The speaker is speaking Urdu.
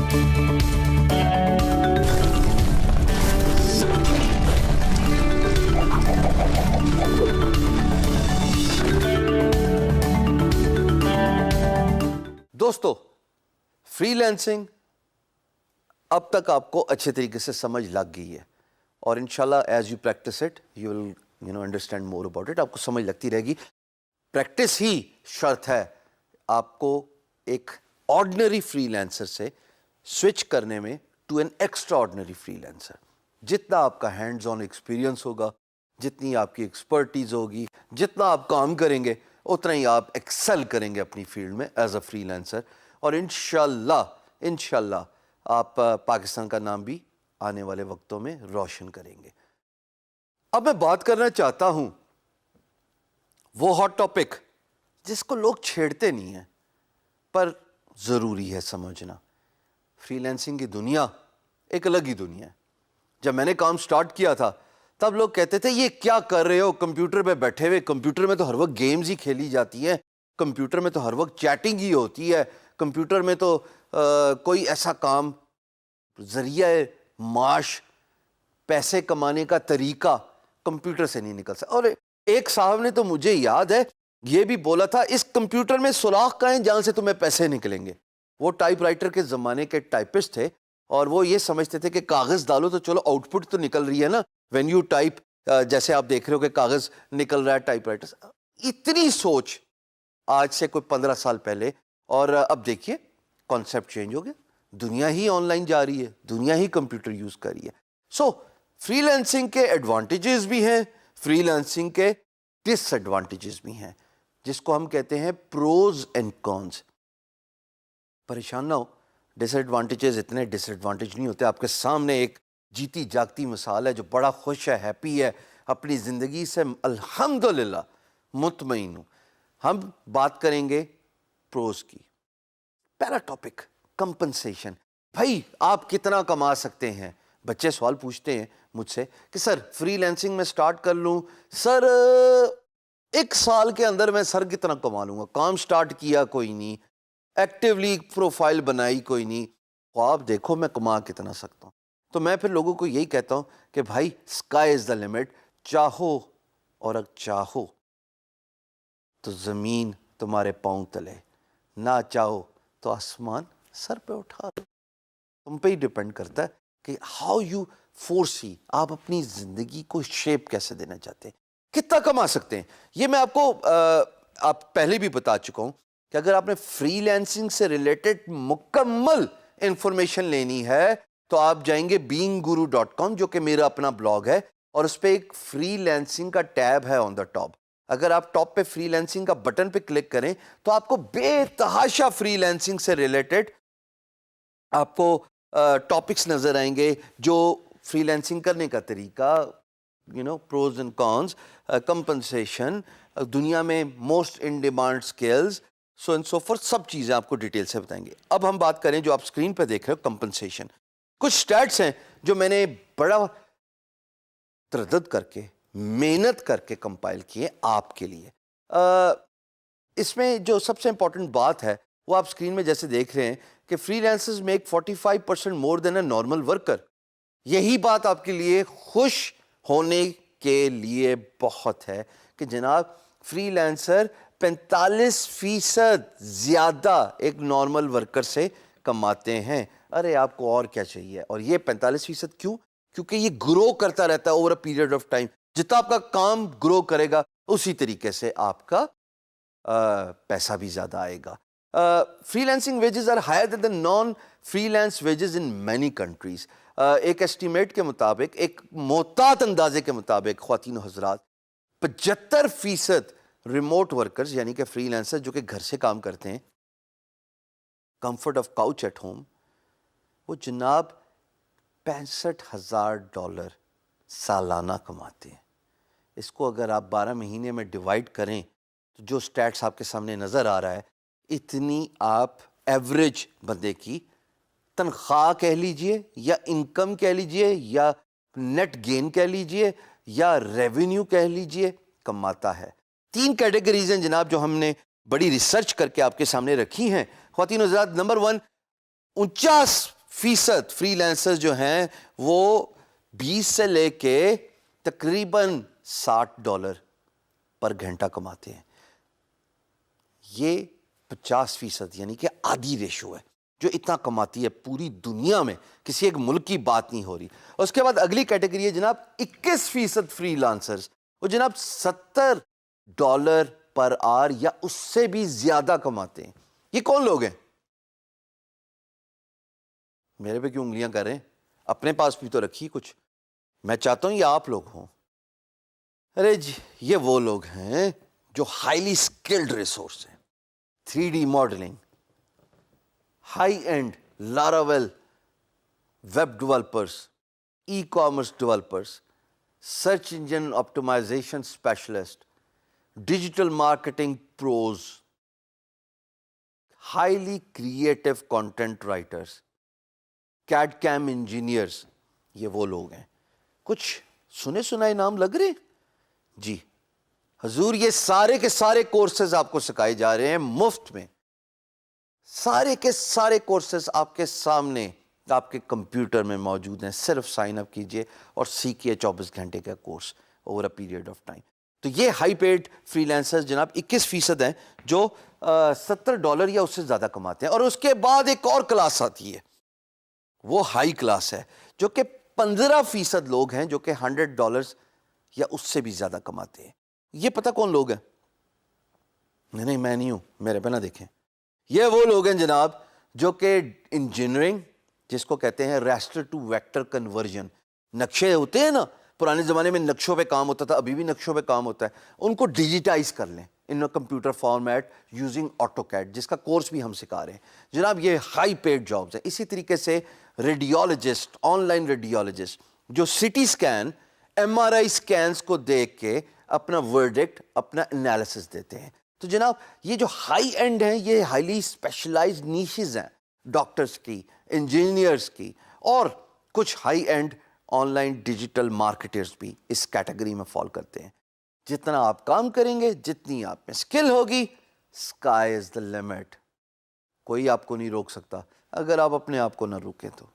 دوستو فری لینسنگ اب تک آپ کو اچھے طریقے سے سمجھ لگ گئی ہے اور انشاءاللہ as you practice it you will understand more about it. آپ کو سمجھ لگتی رہے گی. پریکٹس ہی شرط ہے آپ کو ایک آرڈنری فری لینسر سے سوئچ کرنے میں to an extraordinary freelancer. جتنا آپ کا ہینڈز آن ایکسپیرینس ہوگا, جتنی آپ کی ایکسپرٹیز ہوگی, جتنا آپ کام کریں گے, اتنا ہی آپ ایکسل کریں گے اپنی فیلڈ میں ایز اے فری لینسر, اور انشاءاللہ آپ پاکستان کا نام بھی آنے والے وقتوں میں روشن کریں گے. اب میں بات کرنا چاہتا ہوں وہ ہاٹ ٹاپک جس کو لوگ چھیڑتے نہیں ہیں پر ضروری ہے سمجھنا. فری لینسنگ کی دنیا ایک الگ ہی دنیا ہے. جب میں نے کام سٹارٹ کیا تھا تب لوگ کہتے تھے یہ کیا کر رہے ہو, کمپیوٹر پہ بیٹھے ہوئے, کمپیوٹر میں تو ہر وقت گیمز ہی کھیلی جاتی ہیں, کمپیوٹر میں تو ہر وقت چیٹنگ ہی ہوتی ہے, کمپیوٹر میں تو کوئی ایسا کام ذریعہ معاش پیسے کمانے کا طریقہ کمپیوٹر سے نہیں نکل سکتا. اور ایک صاحب نے تو مجھے یاد ہے یہ بھی بولا تھا اس کمپیوٹر میں سوراخ کہیں جہاں سے تمہیں پیسے نکلیں گے. وہ ٹائپ رائٹر کے زمانے کے ٹائپسٹ تھے اور وہ یہ سمجھتے تھے کہ کاغذ ڈالو تو چلو آؤٹ پٹ تو نکل رہی ہے نا, وین یو ٹائپ, جیسے آپ دیکھ رہے ہو کہ کاغذ نکل رہا ہے ٹائپ رائٹر. اتنی سوچ آج سے کوئی 15 سال پہلے, اور اب دیکھیے کانسیپٹ چینج ہو گیا. دنیا ہی آن لائن جا رہی ہے, دنیا ہی کمپیوٹر یوز کر رہی ہے. سو فری لینسنگ کے ایڈوانٹیجز بھی ہیں, فری لینسنگ کے ڈس ایڈوانٹیجز بھی ہیں, جس کو ہم کہتے ہیں پروز اینڈ کونز. پریشان نہ ہو, ڈس ایڈوانٹیجز اتنے ڈس ایڈوانٹیج نہیں ہوتے. آپ کے سامنے ایک جیتی جاگتی مثال ہے جو بڑا خوش ہے, ہیپی ہے, اپنی زندگی سے الحمدللہ مطمئن ہوں. ہم بات کریں گے پروز کی. پہلا ٹاپک کمپنسیشن. بھائی آپ کتنا کما سکتے ہیں؟ بچے سوال پوچھتے ہیں مجھ سے کہ سر فری لینسنگ میں سٹارٹ کر لوں, سر 1 سال کے اندر میں سر کتنا کما لوں گا, کام سٹارٹ کیا کوئی نہیں, ایکٹیولی پروفائل بنائی کوئی نہیں, خواب دیکھو میں کما کتنا سکتا ہوں. تو میں پھر لوگوں کو یہی کہتا ہوں کہ بھائی اسکائی از دا لمٹ. چاہو اور اگر چاہو تو زمین تمہارے پاؤں تلے, نہ چاہو تو آسمان سر پہ اٹھا دو. تم پہ ہی ڈپینڈ کرتا ہے کہ ہاؤ یو فورسی, آپ اپنی زندگی کو شیپ کیسے دینا چاہتے ہیں, کتنا کما سکتے ہیں. یہ میں آپ کو آپ پہلے بھی بتا چکا ہوں کہ اگر آپ نے فری لینسنگ سے ریلیٹڈ مکمل انفارمیشن لینی ہے تو آپ جائیں گے beinguru.com جو کہ میرا اپنا بلاگ ہے, اور اس پہ ایک فری لینسنگ کا ٹیب ہے آن دا ٹاپ. اگر آپ ٹاپ پہ فری لینسنگ کا بٹن پہ کلک کریں تو آپ کو بے تحاشا فری لینسنگ سے ریلیٹڈ آپ کو ٹاپکس نظر آئیں گے, جو فری لینسنگ کرنے کا طریقہ, پروز اینڈ کونز, کمپنسیشن, دنیا میں most in demand skills, so and so forth, سب چیزیں آپ کو ڈیٹیل سے بتائیں گے. اب ہم بات کریں جو آپ اسکرین پہ دیکھ رہے ہو, کمپنسیشن. کچھ اسٹیٹس ہیں جو میں نے بڑا تردد کر کے, محنت کر کے کمپائل کیے آپ کے لیے. اس میں جو سب سے امپورٹنٹ بات ہے وہ آپ اسکرین میں جیسے دیکھ رہے ہیں کہ freelancers make 45% more than a normal worker. یہی بات آپ کے لیے خوش ہونے کے لیے بہت ہے کہ جناب فری لینسر 45% زیادہ ایک نارمل ورکر سے کماتے ہیں. ارے آپ کو اور کیا چاہیے؟ اور یہ 45% کیوں؟ کیونکہ یہ گرو کرتا رہتا ہے over a period of time. جتنا آپ کا کام گرو کرے گا اسی طریقے سے آپ کا پیسہ بھی زیادہ آئے گا. Freelancing wages are higher than the non freelance wages in many countries. ایک ایسٹیمیٹ کے مطابق, ایک محتاط اندازے کے مطابق خواتین و حضرات, 75% ریموٹ ورکرز یعنی کہ فری لینسر جو کہ گھر سے کام کرتے ہیں, comfort of couch at home, وہ جناب $65,000 سالانہ کماتے ہیں. اس کو اگر آپ 12 مہینے میں ڈیوائڈ کریں تو جو سٹیٹس آپ کے سامنے نظر آ رہا ہے, اتنی آپ ایوریج بندے کی تنخواہ کہہ لیجئے یا انکم کہہ لیجئے یا نیٹ گین کہہ لیجئے یا ریونیو کہہ لیجئے کماتا ہے. 3 کیٹیگریز ہیں جناب جو ہم نے بڑی ریسرچ کر کے آپ کے سامنے رکھی ہیں. خواتین و حضرات, نمبر 1, 49 فیصد فری لینسر جو ہیں وہ 20 سے لے کے تقریباً $60 پر گھنٹہ کماتے ہیں. یہ 50% یعنی کہ آدھی ریشو ہے جو اتنا کماتی ہے پوری دنیا میں. کسی ایک ملک کی بات نہیں ہو رہی. اس کے بعد اگلی کیٹیگری ہے جناب 21% فری لانسرز. وہ جناب $70 پر آور یا اس سے بھی زیادہ کماتے ہیں. یہ کون لوگ ہیں؟ میرے پہ کیوں انگلیاں کر رہے ہیں؟ اپنے پاس بھی تو رکھیے کچھ. میں چاہتا ہوں یہ آپ لوگ ہوں. ارے جی یہ وہ لوگ ہیں جو ہائیلی اسکلڈ ریسورس ہیں. 3D modelling, high end Laravel web developers, ecommerce developers, search engine optimisation specialist, digital marketing pros, highly creative content writers, CAD CAM engineers. یہ وہ لوگ ہیں. کچھ سنے سنائے نام لگ رہے؟ جی حضور یہ سارے کے سارے کورسز آپ کو سکھائے جا رہے ہیں مفت میں. سارے کے سارے کورسز آپ کے سامنے آپ کے کمپیوٹر میں موجود ہیں. صرف سائن اپ کیجئے اور سیکھیے 24 گھنٹے کا course over a period of time. تو یہ ہائی پیڈ فری لینسرز جناب 21% ہیں جو $70 یا اس سے زیادہ کماتے ہیں. اور اس کے بعد ایک اور کلاس آتی ہے, وہ ہائی کلاس ہے جو کہ 15% لوگ ہیں جو کہ $100 یا اس سے بھی زیادہ کماتے ہیں. یہ پتہ کون لوگ ہیں؟ نہیں میں نہیں ہوں, میرے پہ نہ دیکھیں. یہ وہ لوگ ہیں جناب جو کہ انجینئرنگ, جس کو کہتے ہیں ریسٹر ٹو ویکٹر کنورژن, نقشے ہوتے ہیں نا, پرانے زمانے میں نقشوں پہ کام ہوتا تھا, ابھی بھی نقشوں پہ کام ہوتا ہے, ان کو ڈیجیٹائز کر لیں in computer format using AutoCAD, جس کا کورس بھی ہم سکھا رہے ہیں. جناب یہ ہائی پیڈ جابز ہیں. اسی طریقے سے ریڈیولوجسٹ, آن لائن ریڈیولوجسٹ جو سٹی اسکین, ایم آر آئی اسکینس کو دیکھ کے اپنا ورڈکٹ, اپنا انالیسس دیتے ہیں. تو جناب یہ جو ہائی اینڈ ہیں یہ ہائیلی اسپیشلائزڈ نیشز ہیں ڈاکٹرز کی, انجینئرز کی, اور کچھ high and on line digital marketers بھی اس کیٹیگری میں فال کرتے ہیں. جتنا آپ کام کریں گے, جتنی آپ میں اسکل ہوگی, اسکائی از دا لمٹ. کوئی آپ کو نہیں روک سکتا اگر آپ اپنے آپ کو نہ روکیں تو.